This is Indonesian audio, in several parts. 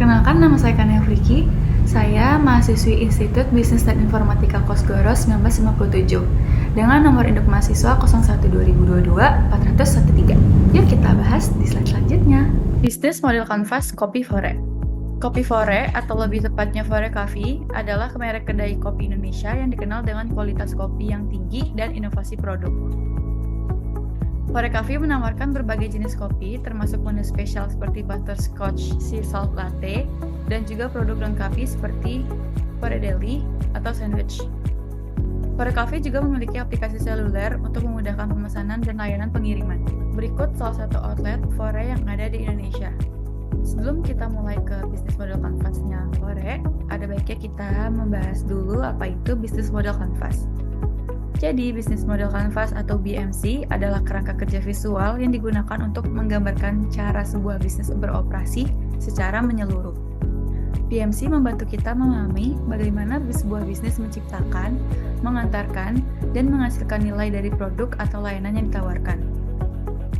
Perkenalkan, nama saya Kania Friki. Saya mahasiswi Institut Bisnis dan Informatika Kosgoro 1957 dengan nomor induk mahasiswa 01/2022-413. Yuk kita bahas di slide selanjutnya. Bisnis model kanvas Kopi Fore. Kopi Fore, atau lebih tepatnya Fore Coffee, adalah merek kedai kopi Indonesia yang dikenal dengan kualitas kopi yang tinggi dan inovasi produk. Fore Coffee menawarkan berbagai jenis kopi, termasuk menu spesial seperti butterscotch sea salt latte, dan juga produk lengkapi seperti Fore Deli atau sandwich. Fore Coffee juga memiliki aplikasi seluler untuk memudahkan pemesanan dan layanan pengiriman. Berikut salah satu outlet Fore yang ada di Indonesia. Sebelum kita mulai ke bisnis model kanvasnya Fore, ada baiknya kita membahas dulu apa itu bisnis model kanvas. Jadi, bisnis model kanvas atau BMC adalah kerangka kerja visual yang digunakan untuk menggambarkan cara sebuah bisnis beroperasi secara menyeluruh. BMC membantu kita memahami bagaimana sebuah bisnis menciptakan, mengantarkan, dan menghasilkan nilai dari produk atau layanan yang ditawarkan.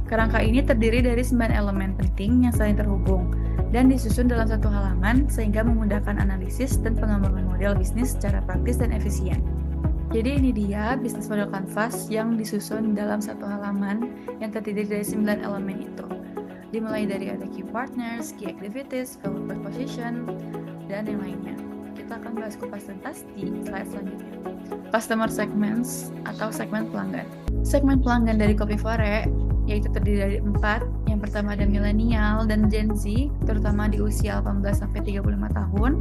Kerangka ini terdiri dari 9 elemen penting yang saling terhubung dan disusun dalam satu halaman sehingga memudahkan analisis dan pengembangan model bisnis secara praktis dan efisien. Jadi ini dia bisnis model kanvas yang disusun dalam satu halaman yang terdiri dari 9 elemen itu. Dimulai dari ada key partners, key activities, value proposition, dan yang lainnya. Kita akan bahas kupas tuntas di slide selanjutnya. Customer segments atau segmen pelanggan. Segmen pelanggan dari Kopi Fore yaitu terdiri dari 4. Yang pertama ada milenial dan Gen Z, terutama di usia 18-35 tahun.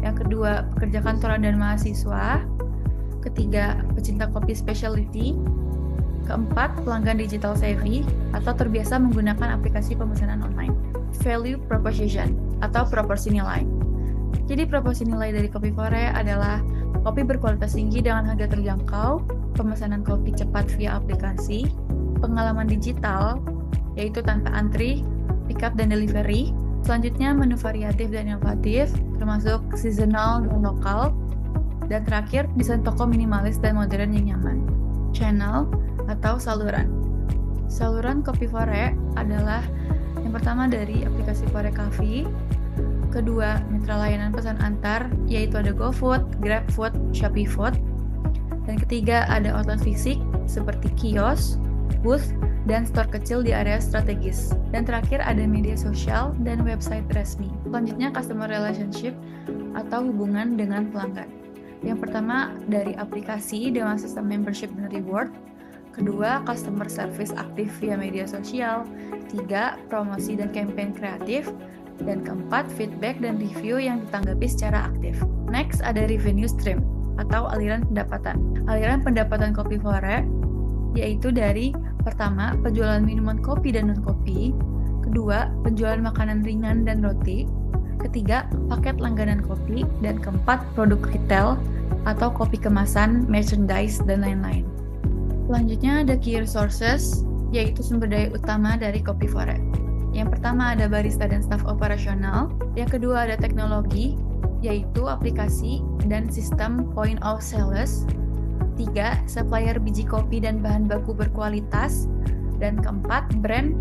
Yang kedua, pekerja kantoran dan mahasiswa. Ketiga, pecinta kopi specialty. Keempat, pelanggan digital savvy atau terbiasa menggunakan aplikasi pemesanan online. Value proposition atau proporsi nilai. Jadi proporsi nilai dari Kopi Fore adalah kopi berkualitas tinggi dengan harga terjangkau, pemesanan kopi cepat via aplikasi, pengalaman digital, yaitu tanpa antri, pick up dan delivery. Selanjutnya menu variatif dan inovatif, termasuk seasonal dan lokal. Dan terakhir, desain toko minimalis dan modern yang nyaman. Channel atau saluran. Saluran Kopi Fore adalah yang pertama dari aplikasi Fore Coffee, kedua mitra layanan pesan antar yaitu ada GoFood, GrabFood, ShopeeFood, dan ketiga ada outlet fisik seperti kios, booth, dan store kecil di area strategis. Dan terakhir ada media sosial dan website resmi. Selanjutnya customer relationship atau hubungan dengan pelanggan. Yang pertama dari aplikasi dengan sistem membership dan reward. Kedua, customer service aktif via media sosial. Tiga, promosi dan campaign kreatif. Dan keempat, feedback dan review yang ditanggapi secara aktif. Next, ada revenue stream atau aliran pendapatan. Aliran pendapatan Kopi Fore yaitu dari pertama, penjualan minuman kopi dan non-kopi. Kedua, penjualan makanan ringan dan roti. Ketiga, paket langganan kopi. Dan keempat, produk retail atau kopi kemasan, merchandise, dan lain-lain. Selanjutnya ada key resources, yaitu sumber daya utama dari Kopi Fore. Yang pertama ada barista dan staf operasional. Yang kedua ada teknologi, yaitu aplikasi dan sistem point of sales. Tiga, supplier biji kopi dan bahan baku berkualitas. Dan keempat, brand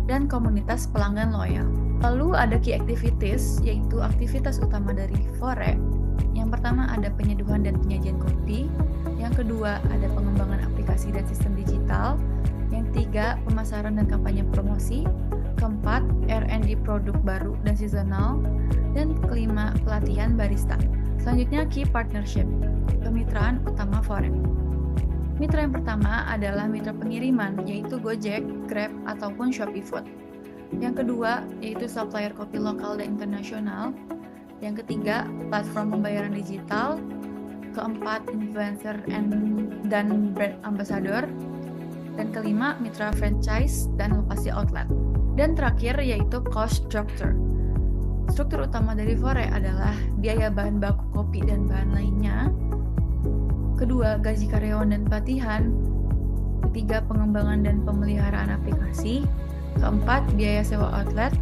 dan komunitas pelanggan loyal. Lalu ada key activities, yaitu aktivitas utama dari Fore. Yang pertama ada penyeduhan dan penyajian kopi. Yang kedua ada pengembangan aplikasi dan sistem digital. Yang tiga, pemasaran dan kampanye promosi. Keempat, R&D produk baru dan seasonal. Dan kelima, pelatihan barista. Selanjutnya key partnership, kemitraan utama Fore. Mitra yang pertama adalah mitra pengiriman, yaitu Gojek, Grab, ataupun ShopeeFood. Yang kedua, yaitu supplier kopi lokal dan internasional. Yang ketiga, platform pembayaran digital. Keempat, influencer dan brand ambassador. Dan kelima, mitra franchise dan lokasi outlet. Dan terakhir, yaitu cost structure. Struktur utama dari Fore adalah biaya bahan baku kopi dan bahan lainnya. Kedua, gaji karyawan dan pelatihan. Ketiga, pengembangan dan pemeliharaan aplikasi. Keempat, biaya sewa outlet.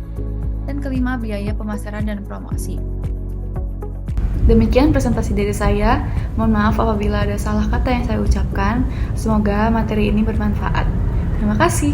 Dan kelima, biaya pemasaran dan promosi. Demikian presentasi dari saya. Mohon maaf apabila ada salah kata yang saya ucapkan. Semoga materi ini bermanfaat. Terima kasih.